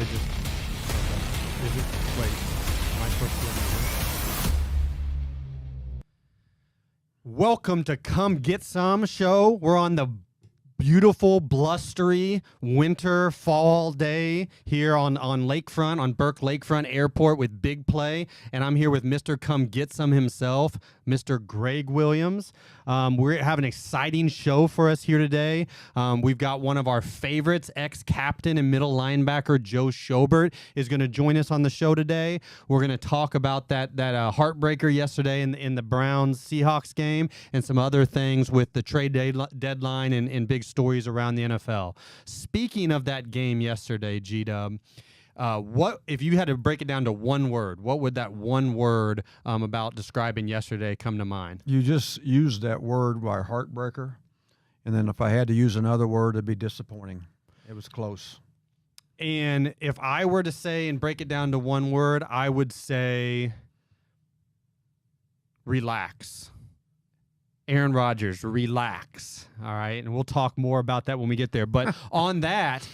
They just. Okay. Is it? Wait. Am I supposed to do it? Welcome to Come Get Some show. We're on the beautiful, blustery winter fall day here on Lakefront, on Burke Lakefront Airport with Big Play. And I'm here with Mr. Come Get Some himself, Mr. Gregg Williams. We have an exciting show for us here today. We've got one of our favorites, ex-captain and middle linebacker Joe Schobert is going to join us on the show today. We're going to talk about that heartbreaker yesterday in the Browns-Seahawks game and some other things with the trade deadline and big stories around the NFL. Speaking of that game yesterday, G-Dub, what if you had to break it down to one word? What would that one word about describing yesterday come to mind? You just used that word by heartbreaker, and then if I had to use another word, it'd be disappointing. It was close. And if I were to say and break it down to one word, I would say relax. Aaron Rodgers, relax. All right. And we'll talk more about that when we get there. But on that,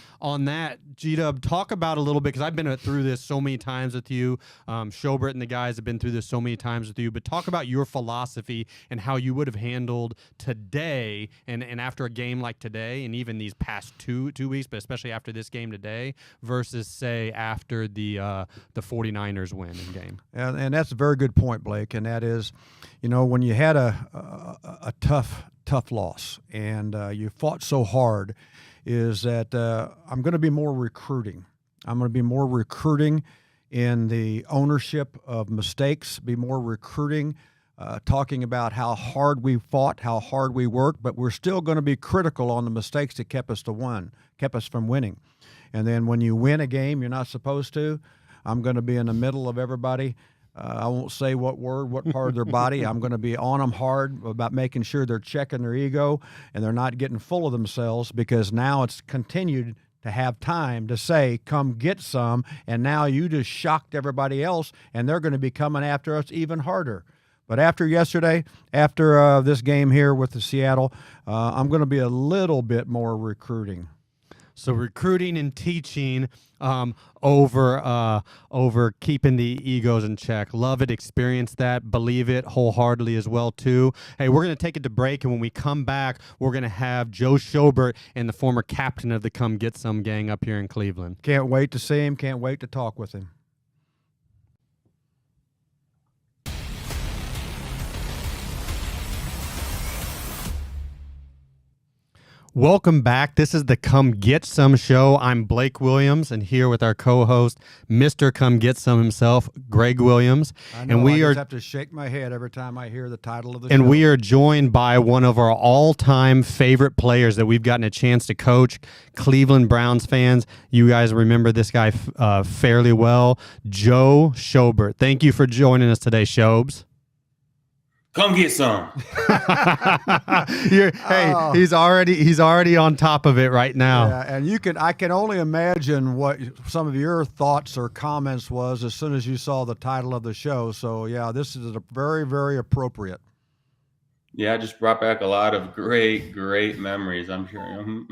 G-Dub, talk about a little bit, because I've been through this so many times with you. Schobert and the guys have been through this so many times with you. But talk about your philosophy and how you would have handled today and after a game like today, and even these past two weeks, but especially after this game today, versus, say, after the 49ers win in game. And that's a very good point, Blake. And that is, when you had a tough loss and you fought so hard, is that I'm going to be more recruiting. I'm going to be more recruiting in the ownership of mistakes, be more recruiting, talking about how hard we fought, how hard we worked, but we're still going to be critical on the mistakes that kept us from winning. And then when you win a game you're not supposed to, I'm going to be in the middle of everybody. I won't say what part of their body. I'm going to be on them hard about making sure they're checking their ego and they're not getting full of themselves, because now it's continued to have time to say, come get some, and now you just shocked everybody else, and they're going to be coming after us even harder. But after yesterday, after this game here with the Seattle, I'm going to be a little bit more recruiting. So recruiting and teaching over keeping the egos in check. Love it, experience that, believe it wholeheartedly as well too. Hey, we're going to take it to break, and when we come back, we're going to have Joe Schobert and the former captain of the Come Get Some gang up here in Cleveland. Can't wait to see him. Can't wait to talk with him. Welcome back. This is the Come Get Some show. I'm Blake Williams, and here with our co-host, Mr. Come Get Some himself, Gregg Williams. I know, I just have to shake my head every time I hear the title of the show. And we are joined by one of our all-time favorite players that we've gotten a chance to coach, Cleveland Browns fans. You guys remember this guy fairly well, Joe Schobert. Thank you for joining us today, Shobes. Come get some. He's already on top of it right now. Yeah, and I can only imagine what some of your thoughts or comments was as soon as you saw the title of the show. So yeah, this is a very, very appropriate. Yeah, I just brought back a lot of great memories, I'm sure.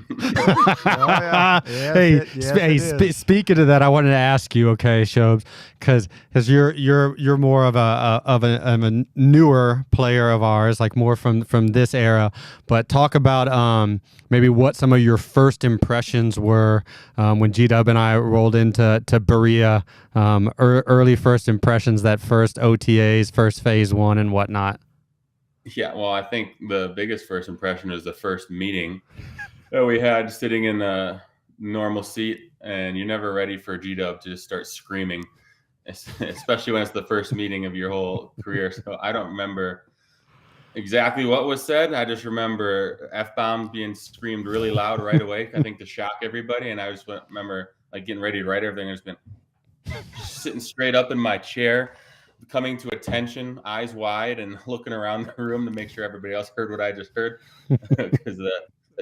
Speaking of that, I wanted to ask you, okay, Shobes, because you're more of a newer player of ours, like more from this era. But talk about maybe what some of your first impressions were when G-Dub and I rolled into Berea, early first impressions, that first OTAs, first phase one and whatnot. Yeah, well, I think the biggest first impression is the first meeting that we had sitting in a normal seat, and you're never ready for G-Dub to just start screaming, especially when it's the first meeting of your whole career. So I don't remember exactly what was said. I just remember F-bombs being screamed really loud right away, I think to shock everybody, and I just remember like getting ready to write everything. I just been sitting straight up in my chair, coming to attention, eyes wide, and looking around the room to make sure everybody else heard what I just heard, because the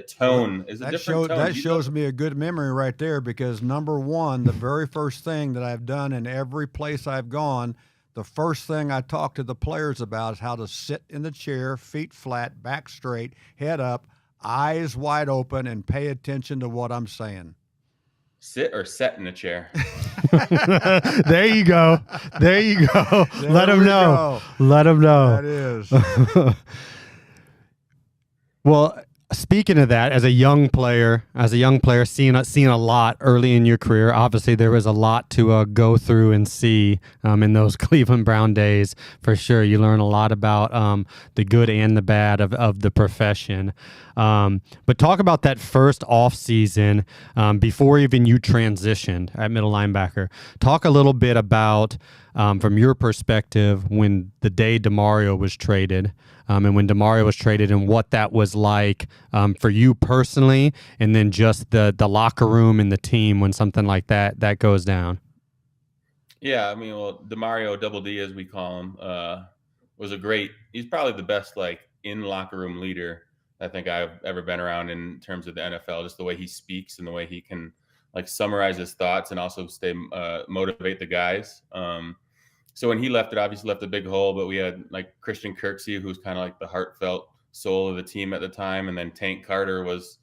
tone is a different tone. That shows me a good memory right there, because number one, the very first thing that I've done in every place I've gone, the first thing I talk to the players about is how to sit in the chair, feet flat, back straight, head up, eyes wide open, and pay attention to what I'm saying. sit or set in a chair? There you go. There you go. Let him know. Let him know. That is. Well, speaking of that, as a young player, seeing a lot early in your career, obviously there was a lot to go through and see in those Cleveland Brown days. For sure, you learn a lot about the good and the bad of the profession. But talk about that first off season before even you transitioned at middle linebacker. Talk a little bit about from your perspective when the day DeMario was traded. And when DeMario was traded and what that was like for you personally, and then just the locker room and the team when something like that goes down. Yeah, I mean, well, DeMario, Double D as we call him, was he's probably the best in locker room leader I think I've ever been around in terms of the NFL. Just the way he speaks and the way he can summarize his thoughts and also motivate the guys. So when he left, it obviously left a big hole, but we had Christian Kirksey, who's kind of the heartfelt soul of the team at the time. And then Tank Carter was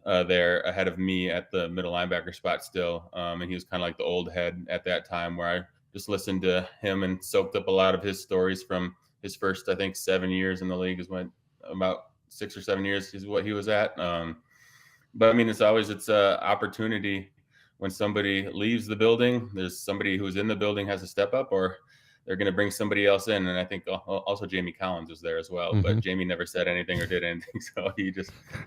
there ahead of me at the middle linebacker spot still. And he was kind of the old head at that time, where I just listened to him and soaked up a lot of his stories from his first, I think, 7 years in the league is when about 6 or 7 years is what he was at. But I mean, it's an opportunity when somebody leaves the building. There's somebody who's in the building has to step up, or they're going to bring somebody else in. And I think also Jamie Collins was there as well, but Jamie never said anything or did anything. So he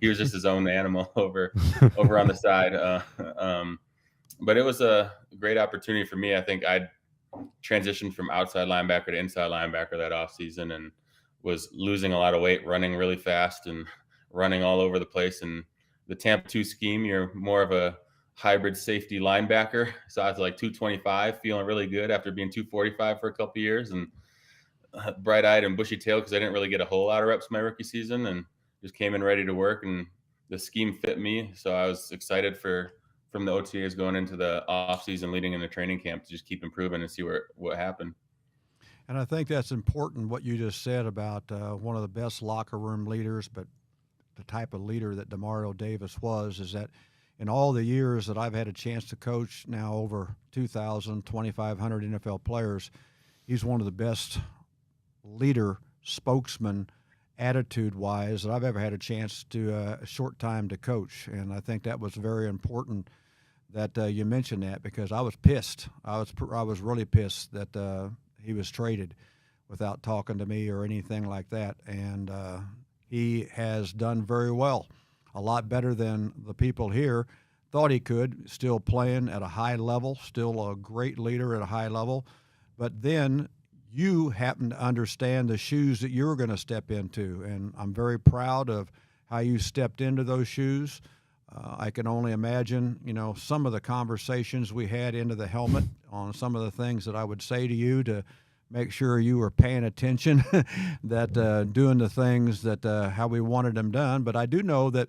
was just his own animal over on the side. But it was a great opportunity for me. I think I'd transitioned from outside linebacker to inside linebacker that offseason and was losing a lot of weight, running really fast and running all over the place. And the Tampa 2 scheme, you're more of a hybrid safety linebacker. So I was 225, feeling really good after being 245 for a couple of years, and bright-eyed and bushy-tailed because I didn't really get a whole lot of reps my rookie season, and just came in ready to work, and the scheme fit me. So I was excited from the OTAs going into the off-season leading into training camp to just keep improving and see what happened. And I think that's important, what you just said about one of the best locker room leaders, but the type of leader that DeMario Davis was, is that in all the years that I've had a chance to coach, now over 2,000, 2,500 NFL players, he's one of the best leader, spokesman, attitude-wise that I've ever had a chance to a short time to coach. And I think that was very important that you mentioned that, because I was pissed. I was really pissed that he was traded without talking to me or anything like that. And he has done very well. A lot better than the people here thought he could, still playing at a high level, still a great leader at a high level. But then you happen to understand the shoes that you're going to step into. And I'm very proud of how you stepped into those shoes. I can only imagine, some of the conversations we had into the helmet on some of the things that I would say to you to make sure you were paying attention, that doing the things that how we wanted them done. But I do know that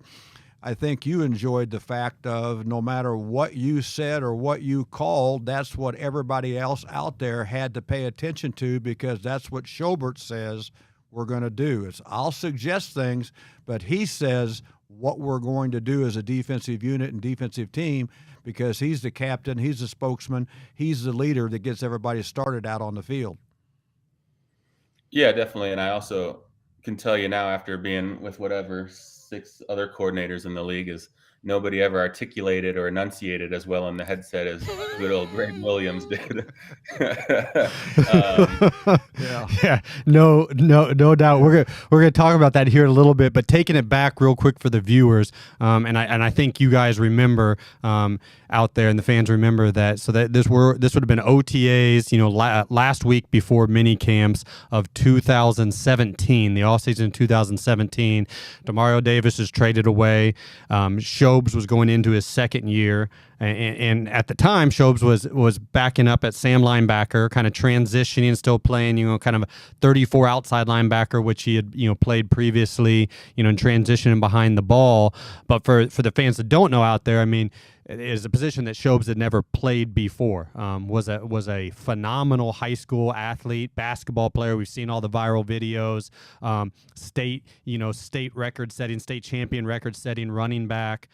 I think you enjoyed the fact of no matter what you said or what you called, that's what everybody else out there had to pay attention to, because that's what Schobert says we're going to do. I'll suggest things, but he says what we're going to do as a defensive unit and defensive team, because he's the captain, he's the spokesman, he's the leader that gets everybody started out on the field. Yeah, definitely. And I also can tell you now, after being with 6 other coordinators in the league, is nobody ever articulated or enunciated as well in the headset as good old Gregg Williams did. Yeah, no doubt. We're gonna talk about that here in a little bit, but taking it back real quick for the viewers, and I think you guys remember out there, and the fans remember that. So that this would have been OTAs, last week before mini camps of 2017, the offseason 2017. DeMario Davis is traded away. Schobes was going into his second year, and at the time, Schobes was backing up at Sam linebacker, kind of transitioning, still playing, kind of a 34 outside linebacker, which he had, played previously, and transitioning behind the ball. But for the fans that don't know out there, I mean, it is a position that Schobes had never played before. Was a phenomenal high school athlete, basketball player. We've seen all the viral videos. State record setting, state champion record setting running back.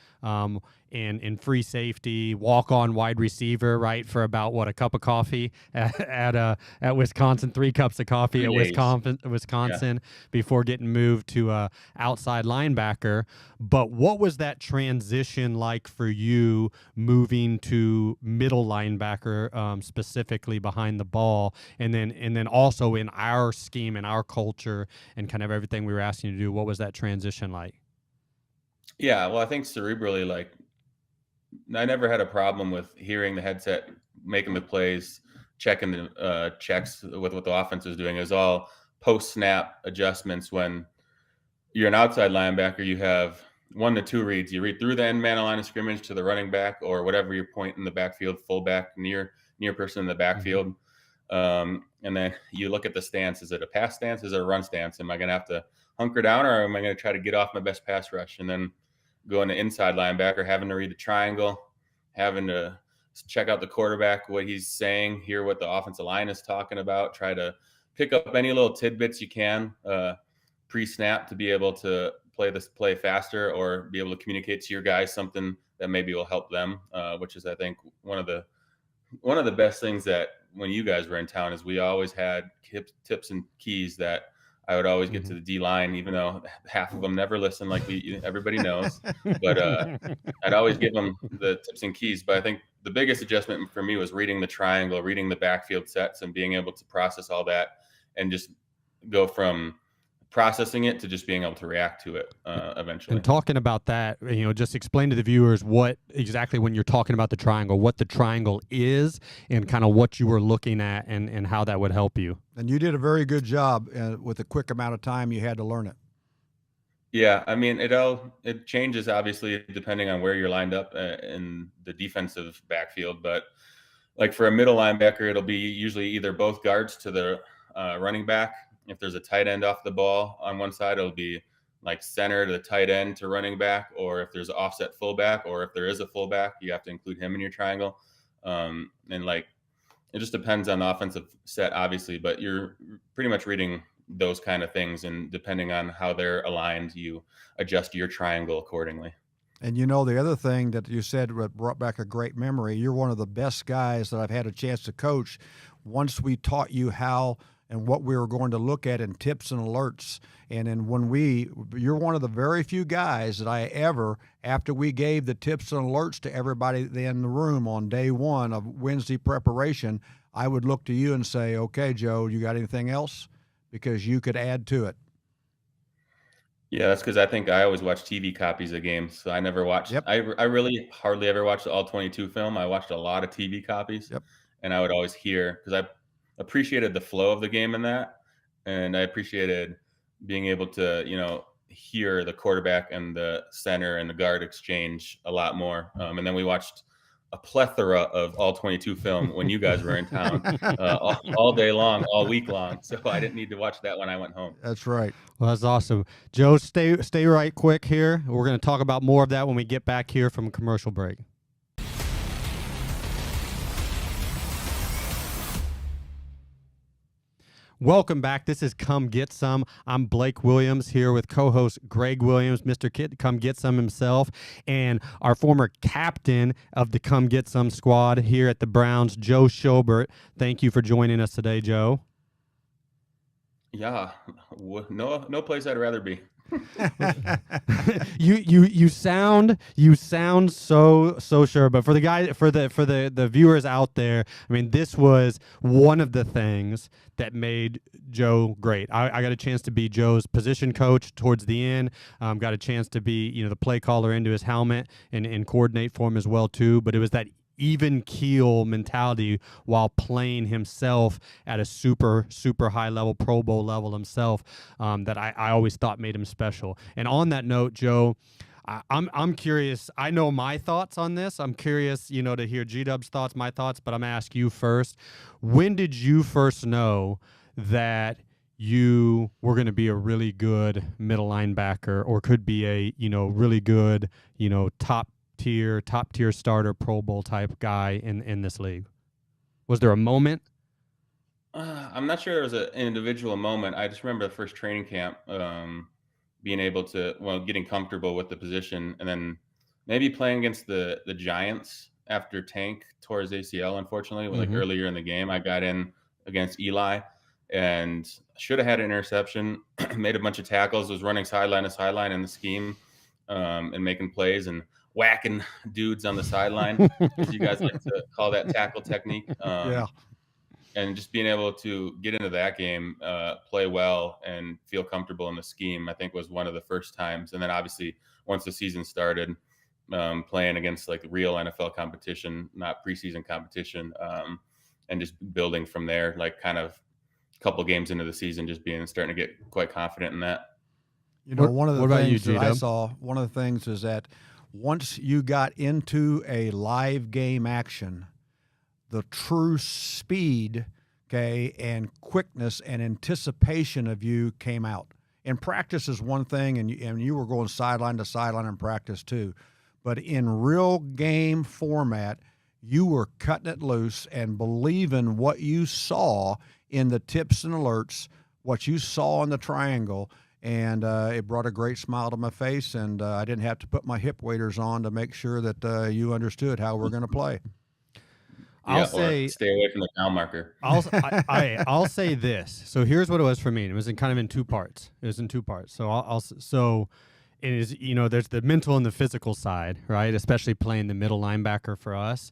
in free safety, walk on wide receiver, right, for about a cup of coffee at Wisconsin, 3 cups of coffee 3 at days. Wisconsin before getting moved to outside linebacker. But what was that transition like for you moving to middle linebacker, specifically behind the ball, and then also in our scheme and our culture and kind of everything we were asking you to do? What was that transition like? Yeah, well, I think cerebrally, like, I never had a problem with hearing the headset, making the plays, checking the checks with what the offense is doing. It was all post snap adjustments. When you're an outside linebacker, you have 1 to 2 reads. You read through the end man line of scrimmage to the running back or whatever your point in the backfield, fullback, near person in the backfield. And then you look at the stance. Is it a pass stance? Is it a run stance? Am I going to have to hunker down, or am I going to try to get off my best pass rush? And then going to inside linebacker, having to read the triangle, having to check out the quarterback, what he's saying, hear what the offensive line is talking about, try to pick up any little tidbits you can pre-snap to be able to play this play faster or be able to communicate to your guys something that maybe will help them, which is, I think, one of the best things that when you guys were in town is we always had tips and keys that I would always get to the D line, even though half of them never listen, like everybody knows. But I'd always give them the tips and keys. But I think the biggest adjustment for me was reading the triangle, reading the backfield sets, and being able to process all that and just go from processing it to just being able to react to it eventually. And talking about that, just explain to the viewers what exactly, when you're talking about the triangle, what the triangle is and kind of what you were looking at and how that would help you. And you did a very good job with the quick amount of time you had to learn it. Yeah, I mean, it changes obviously depending on where you're lined up in the defensive backfield. But like for a middle linebacker, it'll be usually either both guards to the running back. If there's a tight end off the ball on one side, it'll be like center to the tight end to running back, or if there's an offset fullback, or if there is a fullback, you have to include him in your triangle. And like, it just depends on the offensive set, obviously, but you're pretty much reading those kind of things. And depending on how they're aligned, you adjust your triangle accordingly. And the other thing that you said brought back a great memory. You're one of the best guys that I've had a chance to coach. Once we taught you how and what we were going to look at in tips and alerts. And then you're one of the very few guys that I ever, after we gave the tips and alerts to everybody in the room on day 1 of Wednesday preparation, I would look to you and say, okay, Joe, you got anything else? Because you could add to it. Yeah, that's because I think I always watch TV copies of games. So I never watched. Yep. I really hardly ever watched the all 22 film. I watched a lot of TV copies. Yep. And I would always hear, because I appreciated the flow of the game in that, and I appreciated being able to hear the quarterback and the center and the guard exchange a lot more. And then we watched a plethora of all 22 film when you guys were in town all day long, all week long. So I didn't need to watch that when I went home. That's right. Well, that's awesome. Joe, stay right quick here. We're going to talk about more of that when we get back here from a commercial break. Welcome back. This is Come Get Some. I'm Blake Williams here with co-host Gregg Williams, Mr. Come Get Some himself, and our former captain of the Come Get Some squad here at the Browns, Joe Schobert. Thank you for joining us today, Joe. Yeah, no place I'd rather be. you sound so sure, but for the viewers out there, I mean, this was one of the things that made Joe great. I got a chance to be Joe's position coach towards the end. Got a chance to be the play caller into his helmet and coordinate for him as well too. But it was that even keel mentality while playing himself at a super high level, Pro Bowl level himself, that I always thought made him special. And on that note, Joe, I'm curious. I know my thoughts on this. I'm curious, to hear G-Dub's thoughts, my thoughts, but I'm gonna ask you first. When did you first know that you were going to be a really good middle linebacker, or could be a really good top tier starter, Pro Bowl type guy in this league? Was there a moment? I'm not sure there was an individual moment. I just remember the first training camp, being able to, getting comfortable with the position, and then maybe playing against the Giants after Tank tore his ACL, unfortunately, like earlier in the game. I got in against Eli and should have had an interception, made a bunch of tackles, was running sideline to sideline in the scheme, and making plays and whacking dudes on the sideline, as you guys like to call that tackle technique. Yeah. And just being able to get into that game, play well, and feel comfortable in the scheme, I think was one of the first times. And then obviously once the season started, playing against like real NFL competition, not preseason competition, and just building from there, like kind of a couple games into the season, just starting to get quite confident in that. You know, one of the what about things you, that I G-Dub? saw, one of the things is that once you got into a live game action, the true speed, okay, and quickness and anticipation of you came out. In practice is one thing, and you were going sideline to sideline in practice too. But in real game format, you were cutting it loose and believing what you saw in the tips and alerts, what you saw in the triangle, and it brought a great smile to my face, and I didn't have to put my hip waders on to make sure that you understood how we're going to play. I'll say, stay away from the down marker. I'll say this. So here's what it was for me. And it was kind of in two parts. So it is, there's the mental and the physical side, right? Especially playing the middle linebacker for us.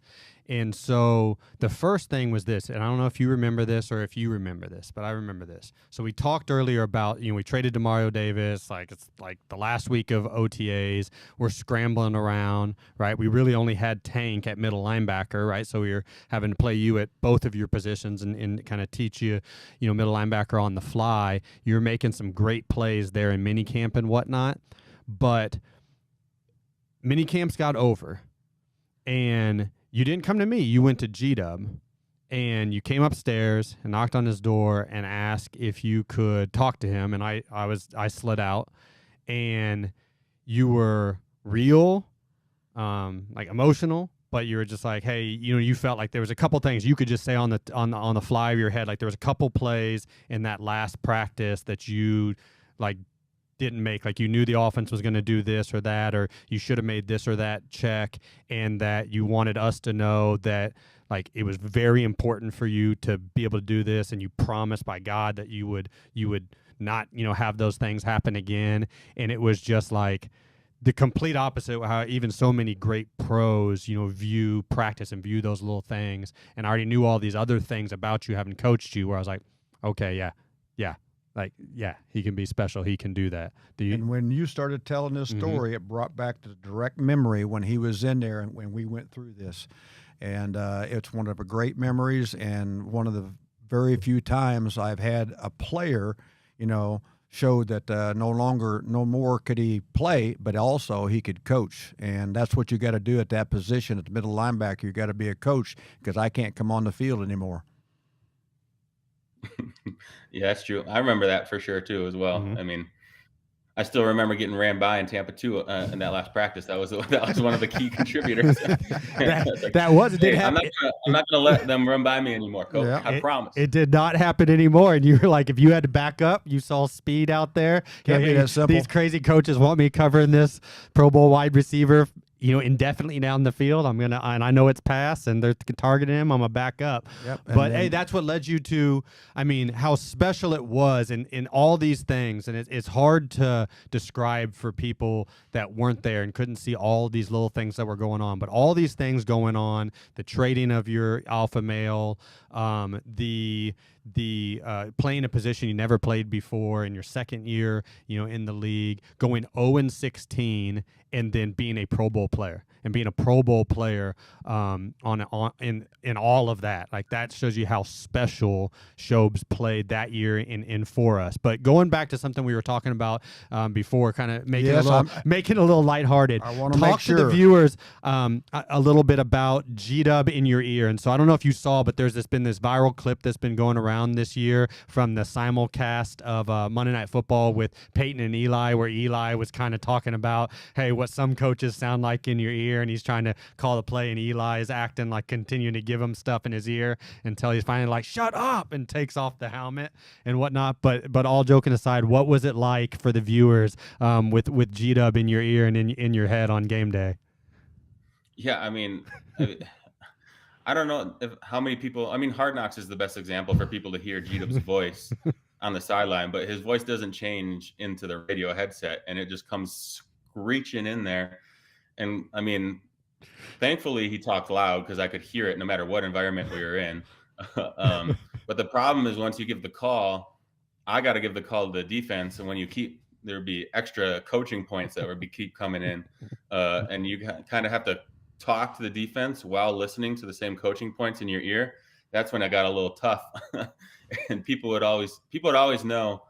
And so the first thing was this, and I don't know if you remember this or if you remember this, but I remember this. So we talked earlier about, we traded Demario Davis, like it's like the last week of OTAs. We're scrambling around, right? We really only had Tank at middle linebacker, right? So we were having to play you at both of your positions and kind of teach you, middle linebacker on the fly. You're making some great plays there in minicamp and whatnot, but minicamps got over, and you didn't come to me. You went to G-Dub, and you came upstairs and knocked on his door and asked if you could talk to him. And I slid out, and you were real, like emotional, but you were just like, hey, you felt like there was a couple things you could just say on the fly of your head. Like there was a couple plays in that last practice that you like didn't make, like you knew the offense was going to do this or that, or you should have made this or that check, and that you wanted us to know that like it was very important for you to be able to do this, and you promised by God that you would not have those things happen again. And it was just like the complete opposite of how even so many great pros view practice and view those little things. And I already knew all these other things about you, having coached you, where I was like, okay, yeah, like, yeah, he can be special. He can do that. And when you started telling this story, it brought back the direct memory when he was in there and when we went through this. And it's one of the great memories, and one of the very few times I've had a player, show that no more could he play, but also he could coach. And that's what you got to do at that position, at the middle linebacker. You got to be a coach, because I can't come on the field anymore. Yeah, that's true. I remember that for sure too, as well. I mean, I still remember getting ran by in Tampa too in that last practice. That was one of the key contributors. I'm not gonna let them run by me anymore, Coach. Yeah. I promise. It did not happen anymore. And you were like, if you had to back up, you saw speed out there. Can't be that simple. These crazy coaches want me covering this Pro Bowl wide receiver, indefinitely down the field. And I know it's pass, and they're targeting him. I'm gonna back up. Yep. But hey, that's what led you to, how special it was in all these things. And it's hard to describe for people that weren't there and couldn't see all these little things that were going on. But all these things going on, the trading of your alpha male, the playing a position you never played before in your second year, in the league, going 0-16, and then being a Pro Bowl player in all of that. Like, that shows you how special Schobes played that year in for us. But going back to something we were talking about before, kind of making it a little lighthearted. I want to make sure to the viewers a little bit about G-Dub in your ear. And so I don't know if you saw, but there's been this viral clip that's been going around this year from the simulcast of Monday Night Football with Peyton and Eli, where Eli was kind of talking about, hey, what some coaches sound like in your ear, and he's trying to call the play, and Eli is acting like continuing to give him stuff in his ear until he's finally like, shut up, and takes off the helmet and whatnot. But all joking aside, what was it like for the viewers with G-Dub in your ear and in your head on game day? Yeah, I don't know how many people. Hard Knocks is the best example for people to hear G-Dub's voice on the sideline, but his voice doesn't change into the radio headset, and it just comes screeching in there. And thankfully he talked loud because I could hear it no matter what environment we were in. But the problem is once you give the call, I got to give the call to the defense, and when you there'd be extra coaching points that would keep coming in, and you kind of have to talk to the defense while listening to the same coaching points in your ear. That's when I got a little tough. And people would always know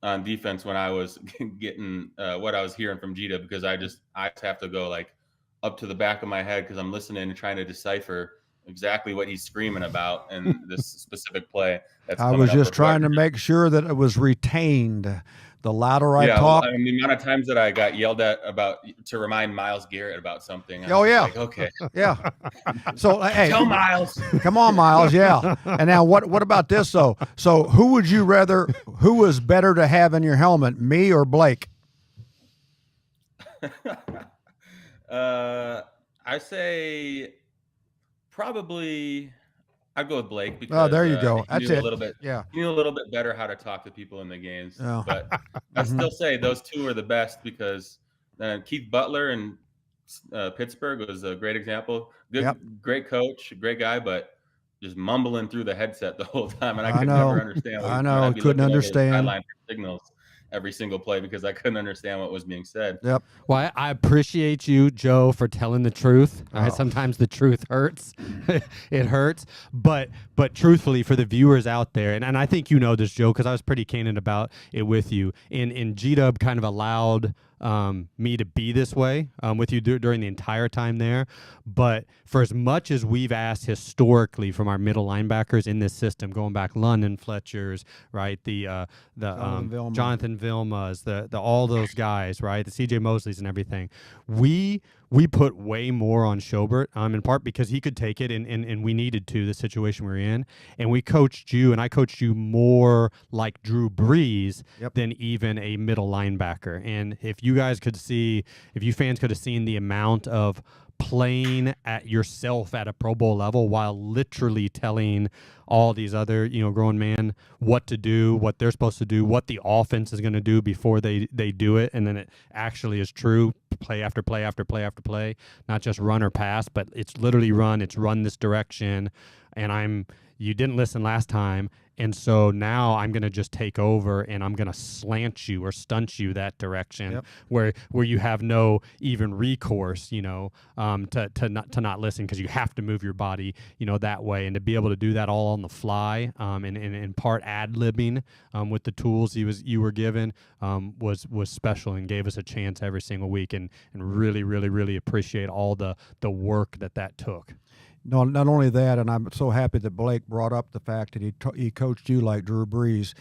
on defense when I was getting what I was hearing from Gita, because I just have to go like up to the back of my head because I'm listening and trying to decipher exactly what he's screaming about in this specific play. I was just trying to make sure that it was retained. The louder I talk, the amount of times that I got yelled at to remind Myles Garrett about something. Like, okay, yeah. So hey, tell Myles, come on, Myles, yeah. And now what about this though? So who would you rather? Who was better to have in your helmet, me or Blake? I say probably. I'd go with Blake because there you go. That's it. A little bit, yeah. He knew a little bit better how to talk to people in the games. Oh. But I still say those two are the best because Keith Butler in Pittsburgh was a great example. Great coach, great guy, but just mumbling through the headset the whole time, and I could never understand. I couldn't understand. Sideline signals every single play because I couldn't understand what was being said. Yep. Well, I appreciate you, Joe, for telling the truth. Sometimes the truth hurts. It hurts. But truthfully, for the viewers out there, and I think you know this, Joe, because I was pretty candid about it with you, and G-Dub kind of allowed me to be this way with you during the entire time there. But for as much as we've asked historically from our middle linebackers in this system, going back London Fletchers, right, Jonathan Vilma's, the all those guys, right, the CJ Mosleys and everything, we put way more on Schobert, in part because he could take it, and we needed to, the situation we were in. And we coached you, and I coached you more like Drew Brees than even a middle linebacker. And if you fans could have seen the amount of playing at yourself at a Pro Bowl level while literally telling all these other, grown men what to do, what they're supposed to do, what the offense is going to do before they do it. And then it actually is true, play after play after play after play, not just run or pass, but it's literally it's run this direction. And you didn't listen last time. And so now I'm going to just take over and I'm going to slant you or stunt you that direction where you have no even recourse, to not listen, because you have to move your body, that way. And to be able to do that all on the fly and in part ad-libbing with the tools you were given was special and gave us a chance every single week, and really, really, really appreciate all the work that took. No, not only that, and I'm so happy that Blake brought up the fact that he coached you like Drew Brees.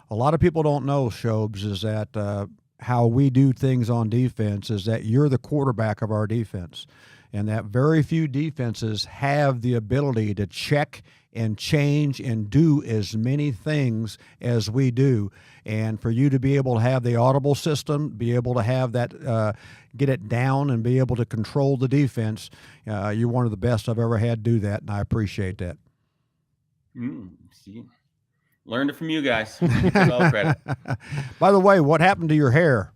A lot of people don't know, Shobes, is that how we do things on defense is that you're the quarterback of our defense, and that very few defenses have the ability to check and change and do as many things as we do. And for you to be able to have the audible system, be able to have that, get it down and be able to control the defense, you're one of the best I've ever had do that, and I appreciate that. See, learned it from you guys. All credit. By the way, what happened to your hair?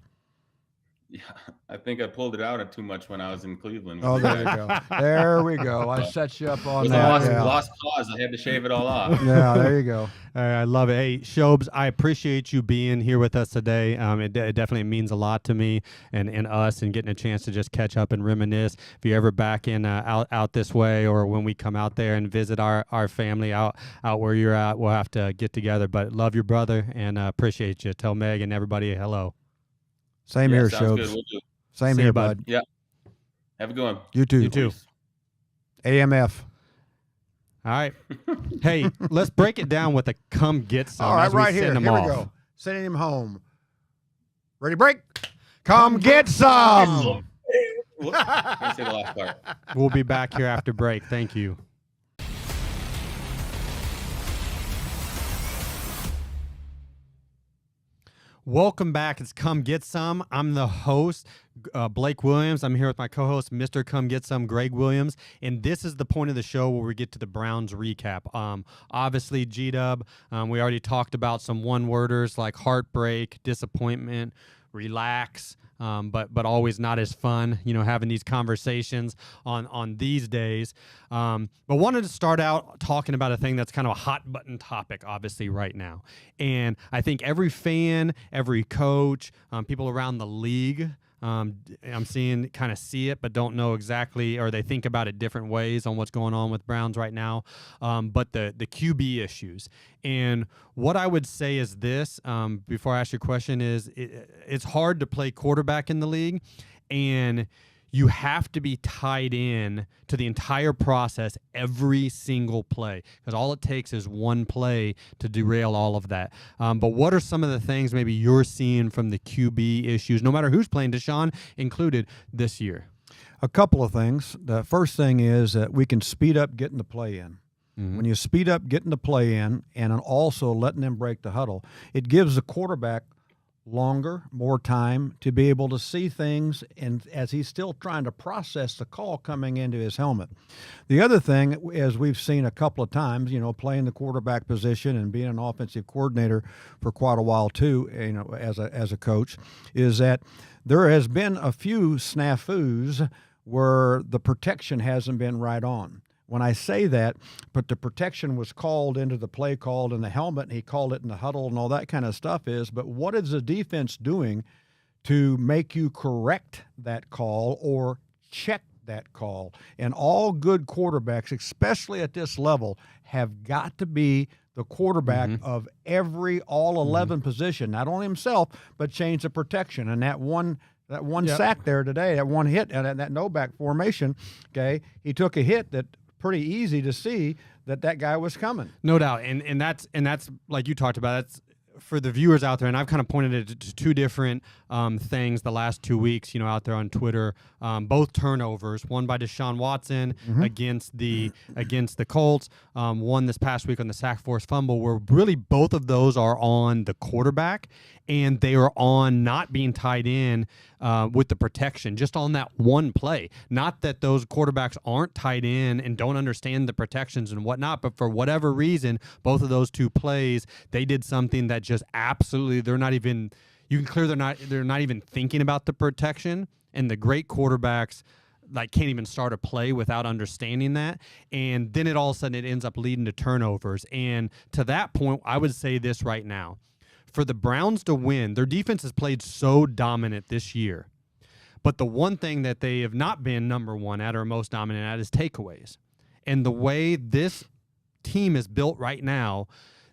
Yeah, I think I pulled it out too much when I was in Cleveland. Oh, there you go. There we go. I set you up on that. Lost cause. I had to shave it all off. Yeah, there you go. All right, I love it. Hey, Shobes, I appreciate you being here with us today. It definitely means a lot to me and us, and getting a chance to just catch up and reminisce. If you're ever back in out this way, or when we come out there and visit our family out where you're at, we'll have to get together. But love your brother, and appreciate you. Tell Meg and everybody hello. Same here, Shobes. Same here, bud. Yeah. Have a good one. You too. You too. AMF. All right. Hey, let's break it down with a come get some. All right, right here. Here we go. Sending him home. Ready, break. Come get some. Let's say the last part. We'll be back here after break. Thank you. Welcome back. It's Come Get Some. I'm the host, Blake Williams. I'm here with my co-host, Mr. Come Get Some, Gregg Williams. And this is the point of the show where we get to the Browns recap. Obviously, G-Dub, we already talked about some one-worders like heartbreak, disappointment, relax, but always not as fun, having these conversations on these days. But wanted to start out talking about a thing that's kind of a hot button topic, obviously, right now. And I think every fan, every coach, people around the league, I'm seeing kind of see it, but don't know exactly, or they think about it different ways on what's going on with Browns right now. But the QB issues. And what I would say is this, before I ask your question, is it's hard to play quarterback in the league, and you have to be tied in to the entire process every single play, because all it takes is one play to derail all of that. But what are some of the things maybe you're seeing from the QB issues, no matter who's playing, Deshaun included, this year? A couple of things. The first thing is that we can speed up getting the play in. Mm-hmm. When you speed up getting the play in and also letting them break the huddle, it gives the quarterback more time to be able to see things, and as he's still trying to process the call coming into his helmet. The other thing, as we've seen a couple of times, playing the quarterback position and being an offensive coordinator for quite a while too, as a coach, is that there has been a few snafus where the protection hasn't been right on. When I say that, but the protection was called into the play called in the helmet, and he called it in the huddle and all that kind of stuff but what is the defense doing to make you correct that call or check that call? And all good quarterbacks, especially at this level, have got to be the quarterback of all 11 position, not only himself, but change the protection. And that one sack there today, that one hit, and that no-back formation, okay, he took a hit that pretty easy to see that guy was coming. No doubt. And that's like you talked about, that's for the viewers out there, and I've kind of pointed it to two different things the last 2 weeks, out there on Twitter. Both turnovers, one by Deshaun Watson against the Colts, one this past week on the sack force fumble, where really both of those are on the quarterback, and they are on not being tied in with the protection, just on that one play. Not that those quarterbacks aren't tied in and don't understand the protections and whatnot, but for whatever reason, both of those two plays, they did something that just absolutely, they're not even thinking about the protection. And the great quarterbacks can't even start a play without understanding that. And then all of a sudden it ends up leading to turnovers. And to that point, I would say this right now. For the Browns to win, their defense has played so dominant this year. But the one thing that they have not been number one at or most dominant at is takeaways. And the way this team is built right now,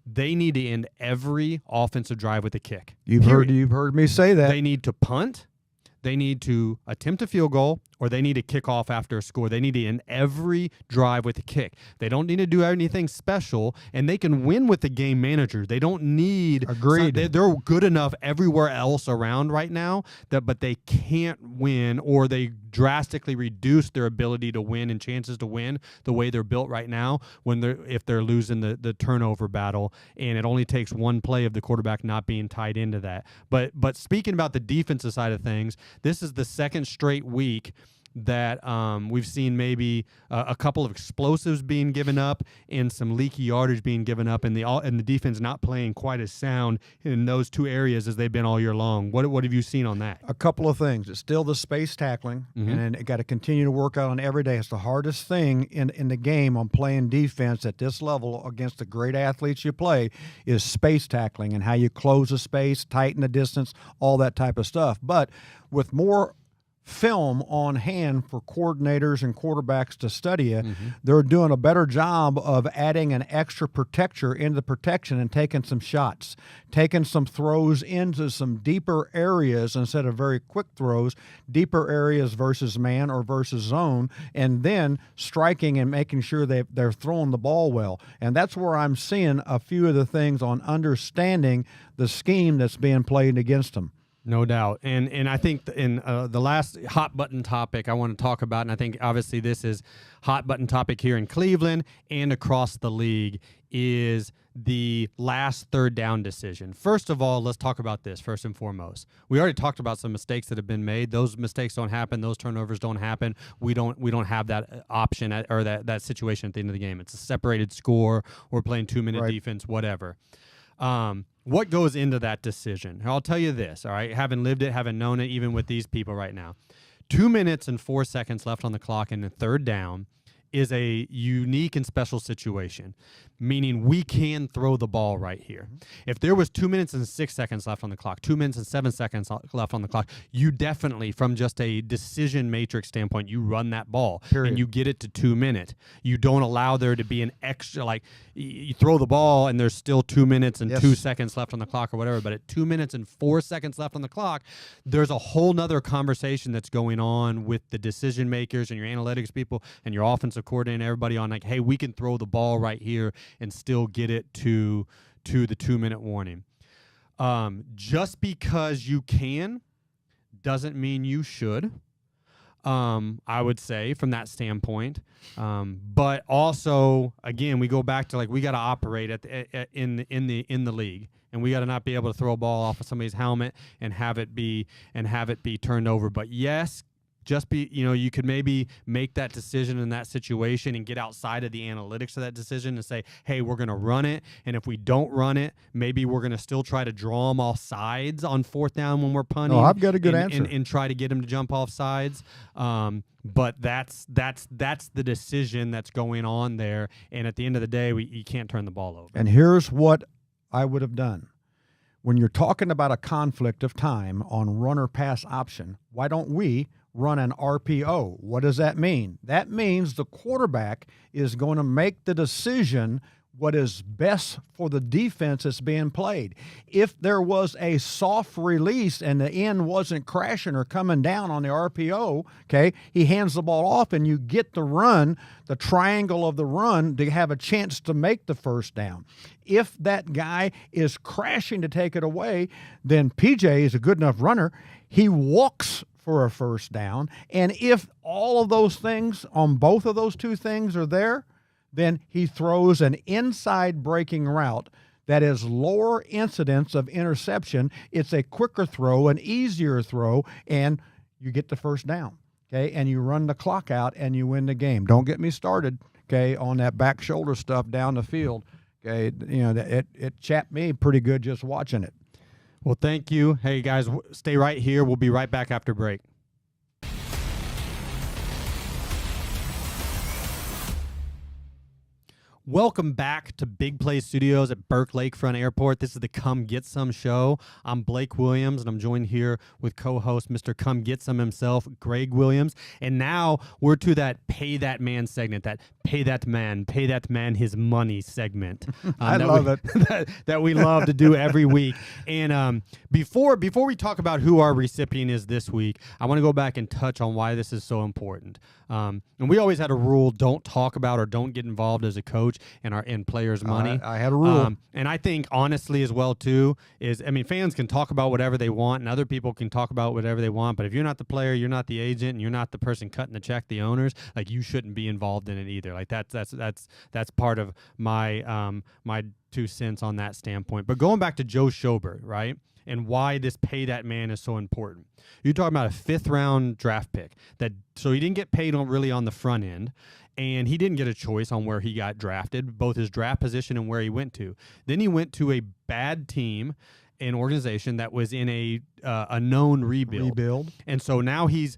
they need to end every offensive drive with a kick. You've heard me say that. They need to punt, they need to attempt a field goal, or they need to kick off after a score. They need to end every drive with a kick. They don't need to do anything special, and they can win with the game manager. They don't need... Agreed. They're good enough everywhere else around right now, but they can't win, or they drastically reduce their ability to win and chances to win the way they're built right now if they're losing the turnover battle, and it only takes one play of the quarterback not being tied into that. But speaking about the defensive side of things, this is the second straight week that we've seen maybe a couple of explosives being given up and some leaky yardage being given up, and the defense not playing quite as sound in those two areas as they've been all year long. What have you seen on that? A couple of things. It's still the space tackling, and it got to continue to work out on every day. It's the hardest thing in the game on playing defense at this level against the great athletes you play is space tackling and how you close the space, tighten the distance, all that type of stuff. But with more film on hand for coordinators and quarterbacks to study it, they're doing a better job of adding an extra protector into the protection and taking some shots, taking some throws into some deeper areas instead of very quick throws, deeper areas versus man or versus zone, and then striking and making sure they're throwing the ball well. And that's where I'm seeing a few of the things on understanding the scheme that's being played against them. No doubt. And I think in the last hot button topic I want to talk about, and I think obviously this is hot button topic here in Cleveland and across the league, is the last third down decision. First of all, let's talk about this first and foremost. We already talked about some mistakes that have been made. Those mistakes don't happen. Those turnovers don't happen. We don't have that option or that situation at the end of the game. It's a separated score. We're playing 2-minute defense, whatever. What goes into that decision? I'll tell you this, all right? Having lived it, having known it, even with these people right now. 2 minutes and 4 seconds left on the clock in the third down is a unique and special situation, meaning we can throw the ball right here. If there was 2 minutes and 6 seconds left on the clock, 2 minutes and 7 seconds left on the clock, you definitely, from just a decision matrix standpoint, you run that ball and you get it to 2 minutes. You don't allow there to be an extra, like you throw the ball and there's still 2 minutes and 2 seconds left on the clock or whatever, but at 2 minutes and 4 seconds left on the clock, there's a whole nother conversation that's going on with the decision makers and your analytics people and your offensive coordinator, everybody on like, hey, we can throw the ball right here and still get it to the 2 minute warning. Just because you can doesn't mean you should. I would say from that standpoint, but also again we go back to like we got to operate in the league, and we got to not be able to throw a ball off of somebody's helmet and have it be turned over. But yes. Just you could maybe make that decision in that situation and get outside of the analytics of that decision and say, hey, we're going to run it. And if we don't run it, maybe we're going to still try to draw them off sides on fourth down when we're punting. Oh, I've got a good answer. And try to get them to jump off sides. But that's the decision that's going on there. And at the end of the day, you can't turn the ball over. And here's what I would have done. When you're talking about a conflict of time on run or pass option, why don't we run an RPO? What does that mean? That means the quarterback is going to make the decision what is best for the defense that's being played. If there was a soft release and the end wasn't crashing or coming down on the RPO, okay, he hands the ball off and you get the run, the triangle of the run, to have a chance to make the first down. If that guy is crashing to take it away, then PJ is a good enough runner. He walks for a first down. And if all of those things on both of those two things are there, then he throws an inside breaking route that is lower incidence of interception. It's a quicker throw, an easier throw, and you get the first down, okay? And you run the clock out and you win the game. Don't get me started, okay, on that back shoulder stuff down the field, okay? It chapped me pretty good just watching it. Well, thank you. Hey, guys, stay right here. We'll be right back after break. Welcome back to Big Play Studios at Burke Lakefront Airport. This is the Come Get Some show. I'm Blake Williams, and I'm joined here with co-host Mr. Come Get Some himself, Gregg Williams. And now we're to that Pay That Man segment, that Pay That Man his money segment. I love it. that we love to do every week. And before we talk about who our recipient is this week, I want to go back and touch on why this is so important. And we always had a rule: don't talk about or don't get involved as a coach in players' money. I had a rule. And I think honestly as well too is, I mean, fans can talk about whatever they want and other people can talk about whatever they want, but if you're not the player, you're not the agent, and you're not the person cutting the check, the owners, like you shouldn't be involved in it either. Like that's part of my my 2 cents on that standpoint. But going back to Joe Schobert, right? And why this Pay That Man is so important. You're talking about a 5th round draft pick so he didn't get paid really on the front end, and he didn't get a choice on where he got drafted, both his draft position and where he went to. Then he went to a bad team, an organization that was in a known rebuild. And so now he's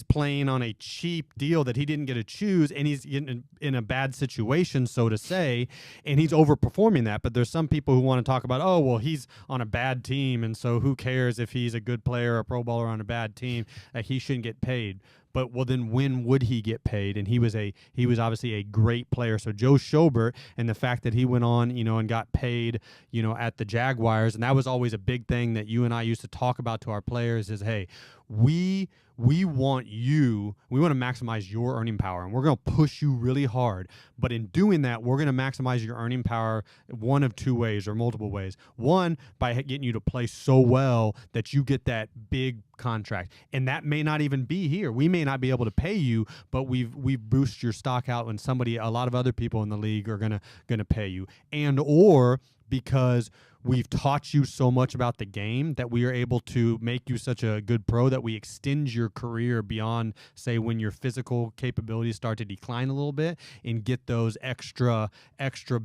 playing on a cheap deal that he didn't get to choose, and he's in a bad situation, so to say, and he's overperforming that. But there's some people who want to talk about, oh, well, he's on a bad team, and so who cares if he's a good player or a Pro Bowler on a bad team? He shouldn't get paid. But well, then when would he get paid? And he was obviously a great player. So Joe Schobert, and the fact that he went on, and got paid, at the Jaguars, and that was always a big thing that you and I used to talk about to our players is, hey, we want to maximize your earning power, and we're going to push you really hard. But in doing that, we're going to maximize your earning power one of two ways or multiple ways. One, by getting you to play so well that you get that big contract, and that may not even be here. We may not be able to pay you, but we've boosted your stock out when a lot of other people in the league are gonna pay you, and or because we've taught you so much about the game that we are able to make you such a good pro that we extend your career beyond, say, when your physical capabilities start to decline a little bit, and get those extra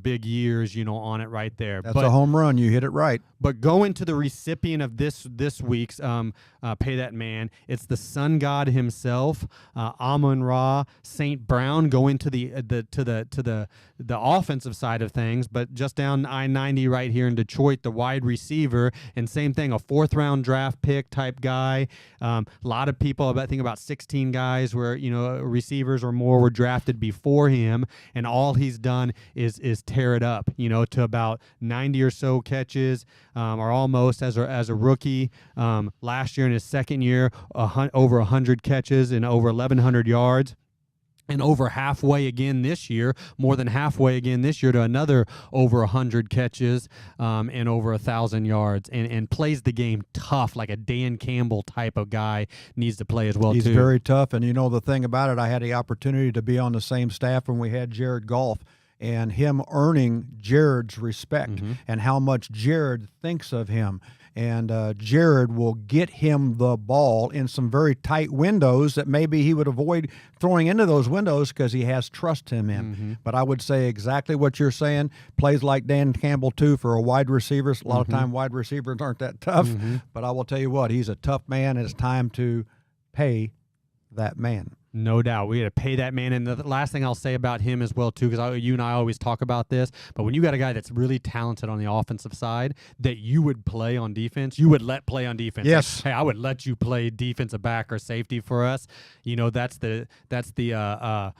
big years, on it right there. That's a home run. You hit it right. But going to the recipient of this week's Pay That Man, it's the sun god himself, Amon-Ra St. Brown, going to the offensive side of things, but just down I-90 right here in Detroit, the wide receiver, and same thing, a 4th round draft pick type guy. A lot of people, I think about 16 guys were, receivers or more were drafted before him, and all he's done is tear it up, to about 90 or so catches, or almost as a rookie. Last year in his second year, over 100 catches and over 1,100 yards. And over halfway again this year, more than halfway again this year, to another over 100 catches and over 1,000 yards, and plays the game tough, like a Dan Campbell type of guy needs to play as well. He's too. very tough, and the thing about it, I had the opportunity to be on the same staff when we had Jared Goff, and him earning Jared's respect and how much Jared thinks of him. And Jared will get him the ball in some very tight windows that maybe he would avoid throwing into those windows because he has trust in him. But I would say exactly what you're saying. Plays like Dan Campbell, too, for a wide receiver. A lot of time wide receivers aren't that tough. But I will tell you what, he's a tough man, and it's time to pay that man. No doubt. We got to pay that man. And the last thing I'll say about him as well, too, because you and I always talk about this, but when you got a guy that's really talented on the offensive side that you would play on defense, you would let play on defense. Yes. Like, hey, I would let you play defensive back or safety for us. That's the epitome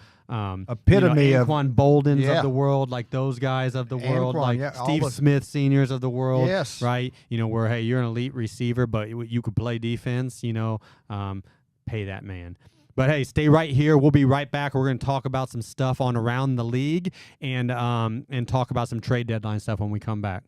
of Anquan Boldens of the world, like those guys of the world, like Steve Smith seniors of the world. Yes. Right? Where, hey, you're an elite receiver, but you could play defense, pay that man. But, hey, stay right here. We'll be right back. We're going to talk about some stuff on around the league and talk about some trade deadline stuff when we come back.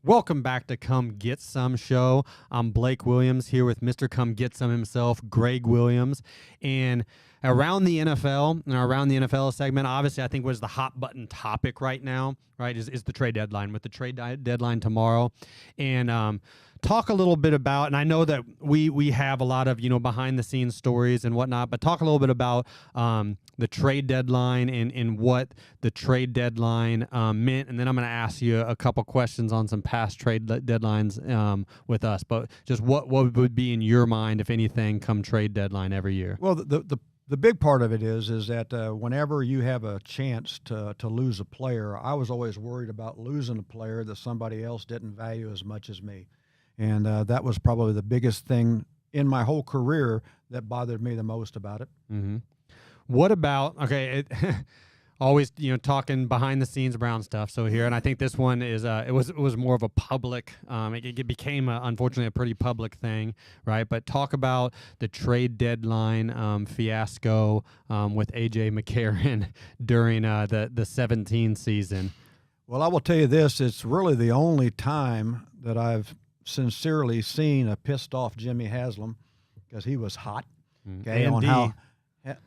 Welcome back to Come Get Some Show. I'm Blake Williams here with Mr. Come Get Some himself, Gregg Williams. And around the NFL segment, obviously I think was the hot button topic right now, right, is the trade deadline, with the trade deadline tomorrow. And talk a little bit about, and I know that we have a lot of, behind the scenes stories and whatnot, but talk a little bit about the trade deadline and what the trade deadline meant. And then I'm going to ask you a couple questions on some past trade deadlines with us. But just what would be in your mind, if anything, come trade deadline every year? Well, the big part of it is that whenever you have a chance to lose a player, I was always worried about losing a player that somebody else didn't value as much as me. And that was probably the biggest thing in my whole career that bothered me the most about it. Mm-hmm. What about, always, talking behind the scenes Brown stuff. So here, and I think this one is, it was more of a public, it became unfortunately a pretty public thing, right? But talk about the trade deadline fiasco with A.J. McCarron during the 17 season. Well, I will tell you this, it's really the only time that I've sincerely seen a pissed off Jimmy Haslam, because he was hot. Okay, and on D. how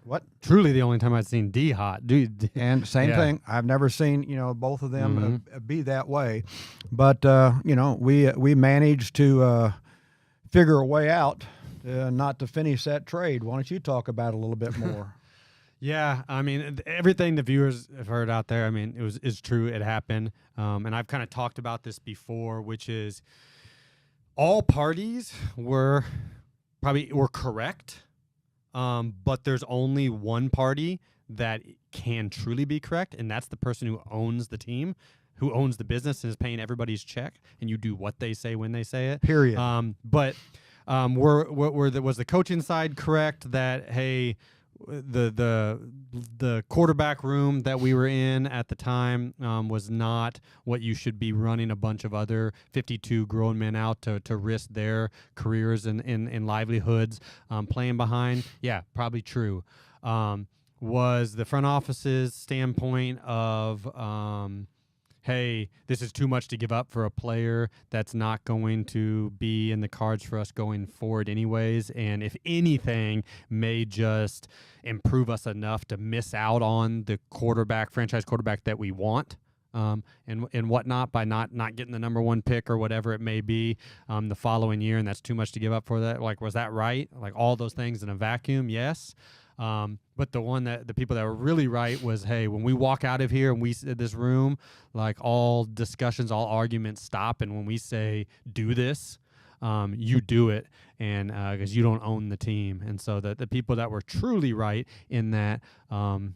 what? Truly the only time I've seen D hot. Dude. And same thing. I've never seen, both of them be that way. But, we managed to figure a way out not to finish that trade. Why don't you talk about it a little bit more? Yeah, I mean, everything the viewers have heard out there, I mean, is true. It happened. And I've kind of talked about this before, which is all parties were correct. But there's only one party that can truly be correct, and that's the person who owns the team, who owns the business and is paying everybody's check, and you do what they say when they say it. Period. Was the coaching side correct that, hey, the quarterback room that we were in at the time was not what you should be running a bunch of other 52 grown men out to risk their careers and livelihoods playing behind. Yeah, probably true. Was the front office's standpoint of hey, this is too much to give up for a player that's not going to be in the cards for us going forward anyways, and if anything, may just improve us enough to miss out on the franchise quarterback that we want, and whatnot by not getting the number 1 pick or whatever it may be the following year, and that's too much to give up for that. Like, was that right? Like, all those things in a vacuum? Yes. But the people that were really right was, hey, when we walk out of here and we sit in this room, like, all discussions, all arguments stop. And when we say, do this, you do it. And because you don't own the team. And so the people that were truly right in that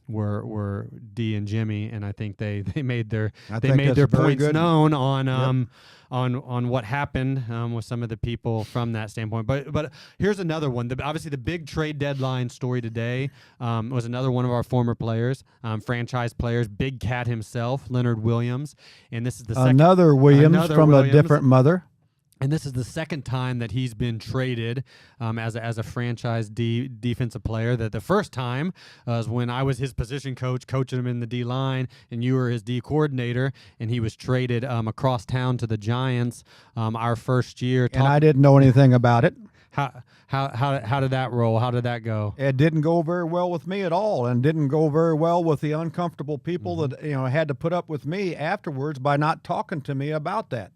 were D and Jimmy. And I think they made their points known on what happened with some of the people from that standpoint. But here's another one. Obviously, the big trade deadline story today was another one of our former players, franchise players, Big Cat himself, Leonard Williams. And this is the another a different mother. And this is the second time that he's been traded as a franchise defensive player. That the first time was when I was his position coach, coaching him in the D line, and you were his D coordinator, and he was traded across town to the Giants our first year. And I didn't know anything about it. How did that roll? How did that go? It didn't go very well with me at all, and didn't go very well with the uncomfortable people that had to put up with me afterwards by not talking to me about that.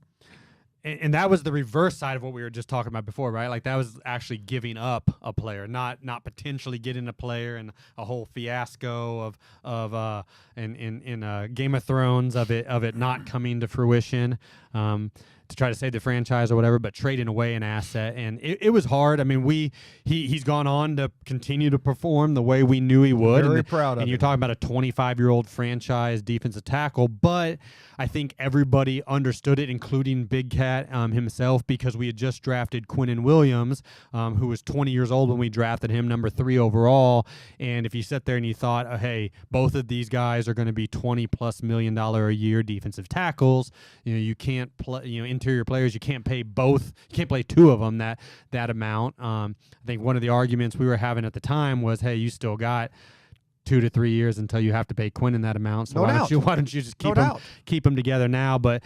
And that was the reverse side of what we were just talking about before, right? Like, that was actually giving up a player, not potentially getting a player, and a whole fiasco of in Game of Thrones of it not coming to fruition. To try to save the franchise or whatever, but trading away an asset. And it was hard. I mean, he's gone on to continue to perform the way we knew he would. Very proud of him. And you're talking about a 25-year-old franchise defensive tackle, but I think everybody understood it, including Big Cat himself, because we had just drafted Quinnen Williams, who was 20 years old when we drafted him, number 3 overall. And if you sit there and you thought, hey, both of these guys are going to be $20+ million a year defensive tackles, you can't play, interior players, you can't pay both. You can't play 2 of them that amount. I think one of the arguments we were having at the time was, hey, you still got 2 to 3 years until you have to pay Quinnen that amount. So why don't you just keep them together now? But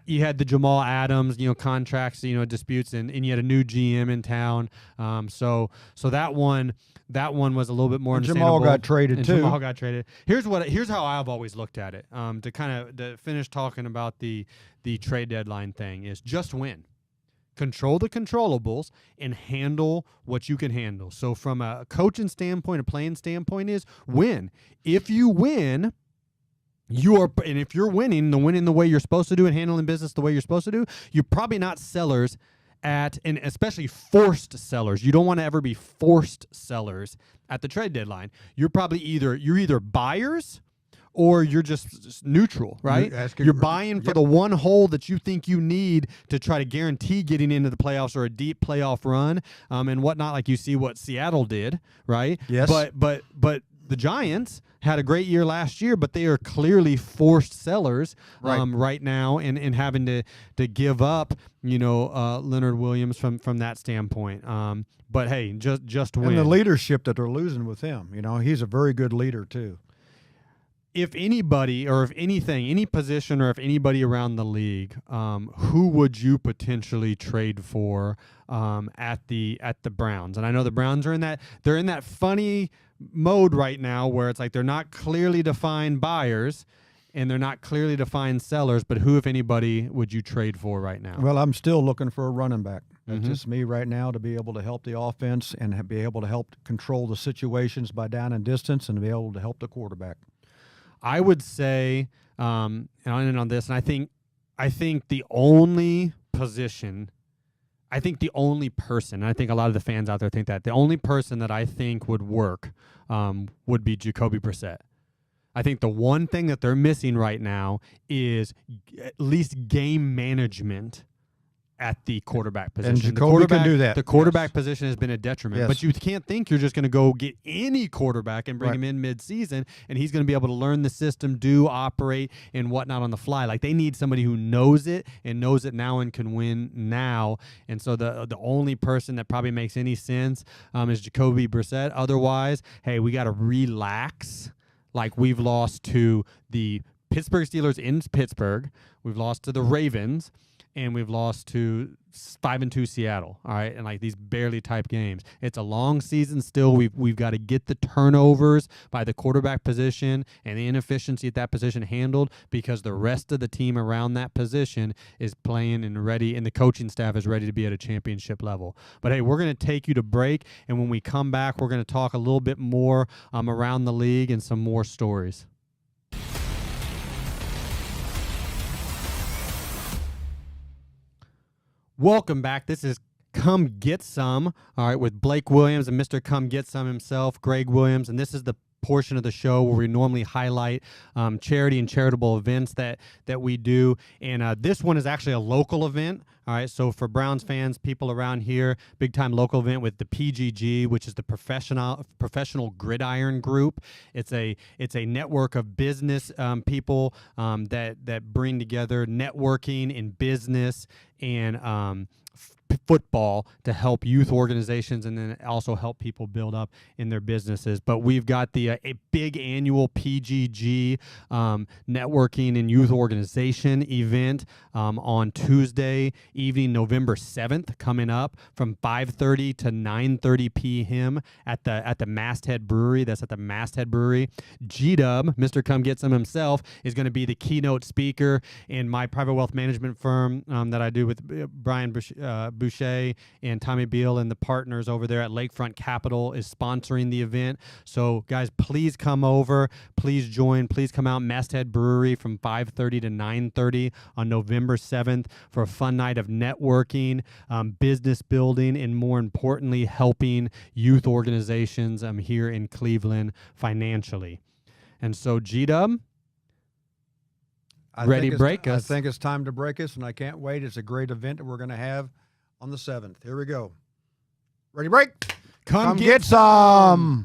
you had the Jamal Adams, contracts, disputes, and you had a new GM in town. So that one was a little bit more understandable. Jamal got traded too. Jamal got traded. Here's how I've always looked at it. To finish talking about the trade deadline thing is just win. Control the controllables and handle what you can handle. So from a coaching standpoint, a playing standpoint is win. If you win, and if you're winning the way you're supposed to do and handling business the way you're supposed to do, you're probably not sellers and especially forced sellers. You don't want to ever be forced sellers at the trade deadline. You're probably either buyers or you're just neutral, right? You're buying for the one hole that you think you need to try to guarantee getting into the playoffs or a deep playoff run and whatnot, like you see what Seattle did, right? Yes. But the Giants had a great year last year, but they are clearly forced sellers right now and having to give up, Leonard Williams from that standpoint. But hey, just win. And the leadership that they're losing with him, he's a very good leader too. If anybody, or if anything, any position, or if anybody around the league, who would you potentially trade for at the Browns? And I know the Browns are in that funny mode right now where it's like they're not clearly defined buyers and they're not clearly defined sellers. But who, if anybody, would you trade for right now? Well, I'm still looking for a running back. That's just me right now, to be able to help the offense and be able to help control the situations by down and distance, and to be able to help the quarterback. I would say, and I'll end on this, and I think the only position, I think the only person, and I think a lot of the fans out there think that, the only person that I think would work would be Jacoby Brissett. I think the one thing that they're missing right now is at least game management at the quarterback position. And Jacoby can do that. The quarterback position has been a detriment. Yes. But you can't think you're just going to go get any quarterback and bring Right. him in mid-season, and he's going to be able to learn the system, operate, and whatnot on the fly. Like, they need somebody who knows it now and can win now. And so the only person that probably makes any sense is Jacoby Brissett. Otherwise, hey, we got to relax. Like, we've lost to the Pittsburgh Steelers in Pittsburgh. We've lost to the Ravens. And we've lost to 5-2 Seattle, all right, and like these barely type games. It's a long season still. We've got to get the turnovers by the quarterback position and the inefficiency at that position handled, because the rest of the team around that position is playing and ready, and the coaching staff is ready to be at a championship level. But hey, we're going to take you to break, and when we come back, we're going to talk a little bit more around the league and some more stories. Welcome back. This is Come Get Some, all right, with Blake Williams and Mr. Come Get Some himself, Greg Williams. And this is the portion of the show where we normally highlight charity and charitable events that we do. And this one is actually a local event. All right, so for Browns fans, people around here, big-time local event with the PGG, which is the Professional Gridiron Group. It's a network of business people that bring together networking in business and football to help youth organizations, and then also help people build up in their businesses. But we've got the a big annual PGG networking and youth organization event on Tuesday evening, November 7th, coming up from 5:30 to 9:30 p.m. at the Masthead Brewery. That's at the Masthead Brewery. G-Dub, Mr. Come Get Some himself, is going to be the keynote speaker. In my private wealth management firm that I do with Brian Boucher and Tommy Beal and the partners over there at Lakefront Capital is sponsoring the event. So guys, please come over, please join, please come out. Masthead Brewery from 5:30 to 9:30 on November 7th for a fun night of networking, business building, and more importantly, helping youth organizations here in Cleveland financially. And so, G-Dub, ready to break us? I think it's time to break us, and I can't wait. It's a great event that we're going to have on the 7th. Here we go. Ready, break? Come get some.